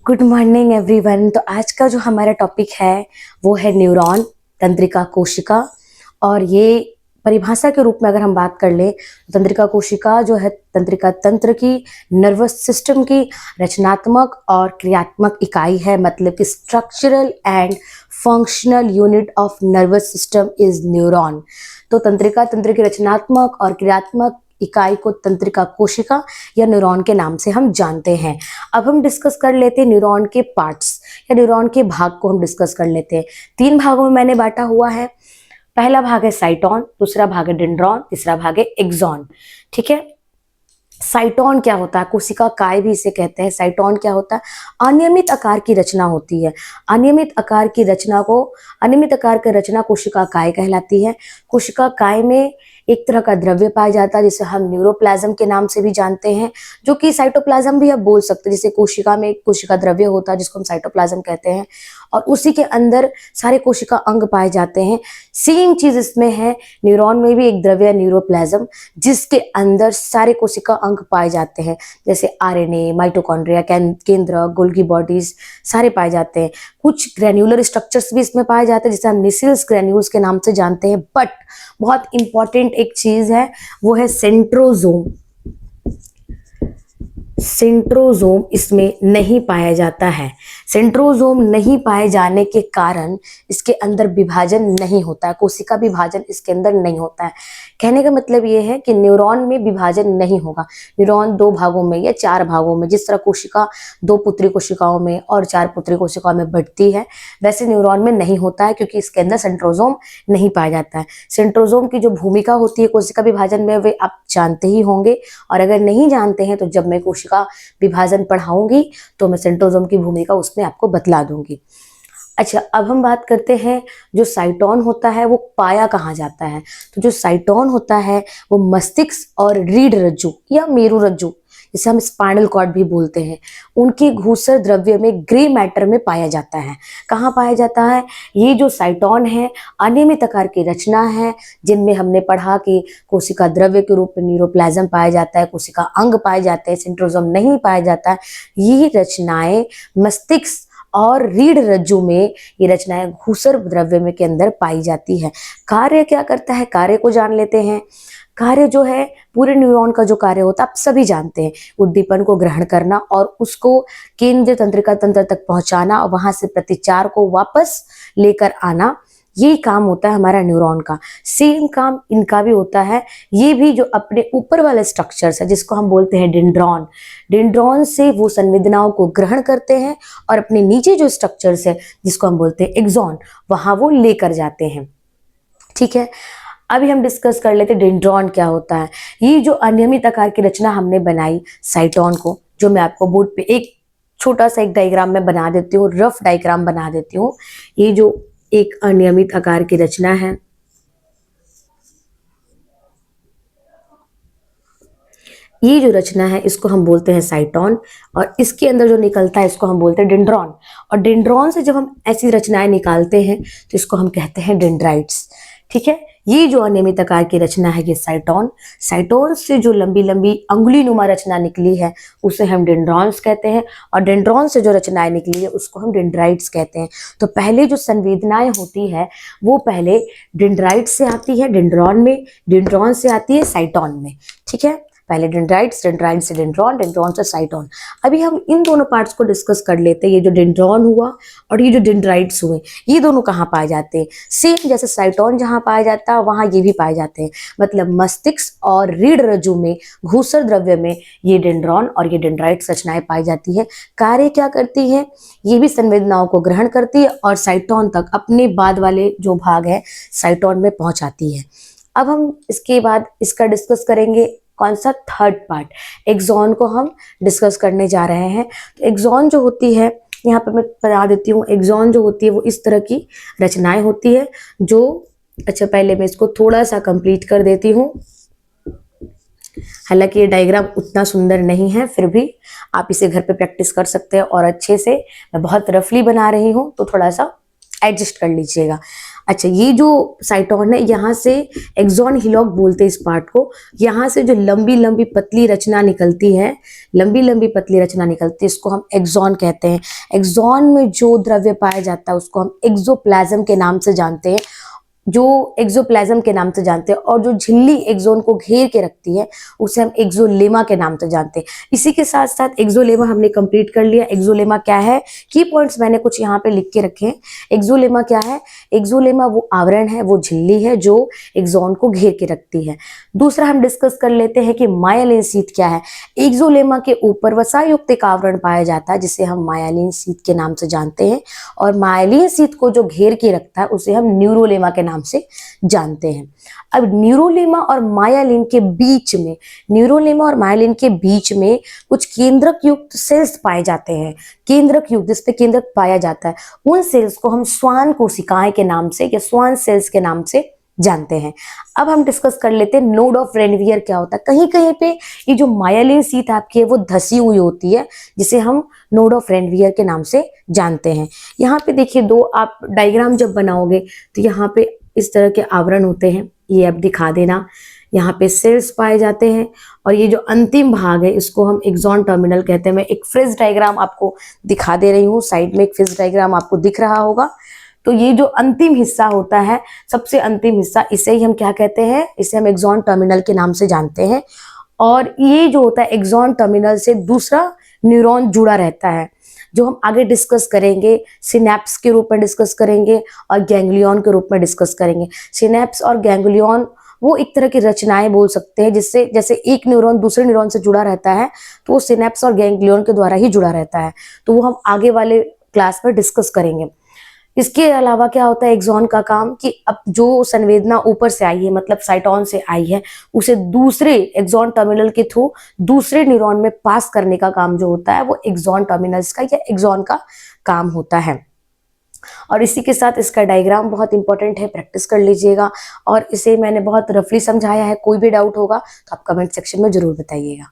Good morning everyone. तो आज का जो हमारा टॉपिक है वो है न्यूरॉन, तंत्रिका कोशिका। और ये परिभाषा के रूप में अगर हम बात कर लें तो तंत्रिका कोशिका जो है तंत्रिका तंत्र की, नर्वस सिस्टम की रचनात्मक और क्रियात्मक इकाई है। मतलब कि structural and functional unit of nervous system is neuron. तो तंत्रिका तंत्र की रचनात्मक और क्रियात्मक इकाई को तंत्रिका कोशिका या न्यूरॉन के नाम से हम जानते हैं। अब हम डिस्कस कर लेते हैं न्यूरॉन के पार्ट्स या न्यूरॉन के भाग को हम डिस्कस कर लेते हैं। 3 भागों में मैंने बांटा हुआ है। पहला भाग है साइटोन, दूसरा भाग है डेंड्रॉन, तीसरा भाग है एक्सॉन। ठीक है। साइटोन क्या होता है? कोशिका काय भी इसे कहते हैं। साइटोन क्या होता है? अनियमित आकार की रचना होती है। अनियमित आकार की रचना कोशिका काय कहलाती है। कोशिका काय में एक तरह का द्रव्य पाया जाता है जिसे हम न्यूरोप्लाज्म के नाम से भी जानते हैं, जो कि साइटोप्लाज्म भी आप बोल सकते हैं। जैसे कोशिका में एक कोशिका द्रव्य होता है जिसको हम साइटोप्लाज्म कहते हैं, और उसी के अंदर सारे कोशिका अंग पाए जाते हैं। सेम चीज इसमें है, न्यूरॉन में भी एक द्रव्य है न्यूरोप्लाज्म, जिसके अंदर सारे कोशिका अंग पाए जाते हैं। जैसे आरएनए, माइटोकॉन्ड्रिया, केंद्र, गोल्गी बॉडीज सारे पाए जाते हैं। कुछ ग्रेन्युलर स्ट्रक्चर्स भी इसमें पाए जाते हैं जिसे हम निसिल्स ग्रेन्यूल्स के नाम से जानते हैं। बट बहुत इंपॉर्टेंट एक चीज है, वो है सेंट्रोजोम। सेंट्रोजोम इसमें नहीं पाया जाता है। सेंट्रोजोम नहीं पाए जाने के कारण इसके अंदर विभाजन नहीं होता है, कोशिका विभाजन इसके अंदर नहीं होता है। कहने का मतलब ये है कि न्यूरॉन में विभाजन नहीं होगा। न्यूरॉन 2 भागों में या 4 भागों में, जिस तरह कोशिका 2 पुत्री कोशिकाओं में और 4 पुत्री कोशिकाओं में बढ़ती है, वैसे न्यूरॉन में नहीं होता है, क्योंकि इसके अंदर सेंट्रोजोम नहीं पाया जाता है। सेंट्रोजोम की जो भूमिका होती है कोशिका विभाजन में, वे आप जानते ही होंगे, और अगर नहीं जानते हैं तो जब मैं कोशिका विभाजन पढ़ाऊंगी तो मैं सेंट्रोजोम की भूमिका उसमें आपको बतला दूंगी। अच्छा, अब हम बात करते हैं जो साइटोन होता है वो पाया कहाँ जाता है। तो जो साइटोन होता है वो मस्तिष्क और रीढ़ रज्जु या मेरु रज्जु, जिसे हम स्पाइनल कॉर्ड भी बोलते हैं, उनके घूसर द्रव्य में ग्रे मैटर में पाया जाता है। कहाँ पाया जाता है? ये जो साइटोन है अनियमित आकार की रचना है, जिनमें हमने पढ़ा कि कोशिका द्रव्य के रूप में न्यूरोप्लाज्म पाया जाता है, कोशिका अंग पाए जाते हैं, सेंट्रोजोम नहीं पाया जाता है। ये रचनाएं मस्तिष्क और रीढ़ रज्जु में, ये रचनाएं घूसर द्रव्य में के अंदर पाई जाती है। कार्य क्या करता है? कार्य को जान लेते हैं। कार्य जो है पूरे न्यूरॉन का जो कार्य होता है आप सभी जानते हैं, उद्दीपन को ग्रहण करना और उसको केंद्रीय तंत्रिका तंत्र तक पहुंचाना और वहां से प्रतिचार को वापस लेकर आना, यही काम होता है हमारा न्यूरॉन का। सेम काम इनका भी होता है। ये भी जो अपने ऊपर वाले स्ट्रक्चर्स है जिसको हम बोलते हैं डेंड्रॉन, डेंड्रॉन से वो संवेदनाओं को ग्रहण करते हैं और अपने नीचे जो स्ट्रक्चर्स है जिसको हम बोलते हैं एक्सॉन, वहां वो लेकर जाते हैं। ठीक है। अभी हम डिस्कस कर लेते हैं डेंड्रॉन क्या होता है। ये जो अनियमित आकार की रचना हमने बनाई साइटोन को, जो मैं आपको बोर्ड पे एक छोटा सा एक डायग्राम में बना देती हूँ, रफ डायग्राम बना देती हूँ। ये जो एक अनियमित आकार की रचना है, ये जो रचना है इसको हम बोलते हैं साइटोन, और इसके अंदर जो निकलता है इसको हम बोलते हैं डेंड्रॉन। और डेंड्रॉन से जब हम ऐसी रचनाएं निकालते हैं तो इसको हम कहते हैं डेंड्राइट्स। ठीक है। ये जो अनियमित आकार की रचना है ये साइटोन, साइटोन से जो लंबी लंबी अंगुली नुमा रचना निकली है उसे हम डेंड्रॉन्स कहते हैं, और डेंड्रॉन से जो रचनाएं निकली है उसको हम डेंड्राइट्स कहते हैं। तो पहले जो संवेदनाएं होती है वो पहले डेंड्राइट से आती है डेंड्रॉन में, डेंड्रॉन से आती है साइटोन में। ठीक है। पहले डेंड्राइट्स, डेंड्राइट से डेंड्रॉन, डेंड्रॉन से साइटोन। अभी हम इन दोनों पार्ट्स को डिस्कस कर लेते हैं। ये जो डेंड्रॉन हुआ और ये जो डेंड्राइट्स हुए, ये दोनों कहाँ पाए जाते हैं? सेम जैसे साइटोन जहाँ पाया जाता है वहाँ ये भी पाए जाते हैं। मतलब मस्तिष्क और रीढ़ रज्जु में घूसर द्रव्य में ये डेंड्रॉन और ये डेंड्राइट्स रचनाएं पाई जाती है। कार्य क्या करती है? ये भी संवेदनाओं को ग्रहण करती है और साइटोन तक अपने बाद वाले जो भाग है साइटोन में पहुंचाती है। अब हम इसके बाद इसका डिस्कस करेंगे कौन सा? थर्ड पार्ट, एक्सॉन को हम डिस्कस करने जा रहे हैं। तो एक्सॉन जो होती है, यहाँ पे मैं बता देती हूँ, एक्सॉन जो होती है वो इस तरह की रचनाएं होती है जो, अच्छा पहले मैं इसको थोड़ा सा कंप्लीट कर देती हूँ। हालांकि ये डायग्राम उतना सुंदर नहीं है, फिर भी आप इसे घर पे प्रैक्टिस कर सकते हैं और अच्छे से। मैं बहुत रफली बना रही हूँ तो थोड़ा सा एडजस्ट कर लीजिएगा। अच्छा, ये जो साइटोन है यहाँ से एक्सॉन हिलॉक बोलते हैं इस पार्ट को, यहाँ से जो लंबी लंबी पतली रचना निकलती है, लंबी लंबी पतली रचना निकलती है, इसको हम एक्सॉन कहते हैं। एक्सॉन में जो द्रव्य पाया जाता है उसको हम एक्सोप्लाज्म के नाम से जानते हैं, जो एक्सोप्लाज्म के नाम से जानते हैं। और जो झिल्ली एक्सोन को घेर के रखती है उसे हम एक्सोलेमा के नाम से जानते हैं। इसी के साथ साथ एक्सोलेमा हमने कंप्लीट कर लिया। एक्सोलेमा क्या है, की पॉइंट्स मैंने कुछ यहाँ पे लिख के रखे हैं। एक्सोलेमा क्या है, एक्सोलेमा वो आवरण है, वो झिल्ली है जो एक्सोन को घेर के रखती है। दूसरा हम डिस्कस कर लेते हैं कि मायालिन शीथ क्या है। एक्सोलेमा के ऊपर वसायुक्त एक आवरण पाया जाता है जिसे हम मायालिन शीथ के नाम से जानते हैं, और मायालिन शीथ को जो घेर के रखता है उसे हम न्यूरोलेमा के नाम से जानते हैं। अब न्यूरोलेमा और मायालिन के बीच में, न्यूरोलेमा और मायालिन के बीच में कुछ केंद्रक युक्त सेल्स पाए जाते हैं। केंद्रक युक्त, जिस पे केंद्रक पाया जाता है, उन सेल्स को हम स्वान कोशिकाएं के नाम से या स्वान सेल्स के नाम से जानते हैं। अब हम डिस्कस कर लेते हैं नोड ऑफ रेनवियर क्या होता है। कहीं कहीं पे ये जो मायालिन शीथ आपकी है वो धसी हुई होती है, जिसे हम नोड ऑफ रेनवियर के नाम से जानते हैं। यहाँ पे देखिए, दो आप डायग्राम जब बनाओगे तो यहाँ पे इस तरह के आवरण होते हैं, ये अब दिखा देना। यहाँ पे सेल्स पाए जाते हैं और ये जो अंतिम भाग है इसको हम एक्सॉन टर्मिनल कहते हैं। मैं एक फ्रिज डायग्राम आपको दिखा दे रही हूँ, साइड में एक फ्रिज डायग्राम आपको दिख रहा होगा। तो ये जो अंतिम हिस्सा होता है, सबसे अंतिम हिस्सा, इसे ही हम क्या कहते हैं, इसे हम एक्सॉन टर्मिनल के नाम से जानते हैं। और ये जो होता है, एक्सॉन टर्मिनल से दूसरा न्यूरॉन जुड़ा रहता है, जो हम आगे डिस्कस करेंगे, सिनेप्स के रूप में डिस्कस करेंगे और गैंग्लियन के रूप में डिस्कस करेंगे। सिनेप्स और गैंग्लियन वो एक तरह की रचनाएं बोल सकते हैं, जिससे जैसे एक न्यूरॉन दूसरे न्यूरॉन से जुड़ा रहता है तो वो सिनेप्स और गैंग्लियन के द्वारा ही जुड़ा रहता है। तो वो हम आगे वाले क्लास में डिस्कस करेंगे। इसके अलावा क्या होता है एक्सॉन का काम, कि अब जो संवेदना ऊपर से आई है, मतलब साइटोन से आई है, उसे दूसरे एक्सॉन टर्मिनल के थ्रू दूसरे न्यूरॉन में पास करने का काम जो होता है वो एक्सॉन टर्मिनल्स का या एक्सॉन का काम होता है। और इसी के साथ इसका डायग्राम बहुत इंपॉर्टेंट है, प्रैक्टिस कर लीजिएगा। और इसे मैंने बहुत रफली समझाया है, कोई भी डाउट होगा तो आप कमेंट सेक्शन में जरूर बताइएगा।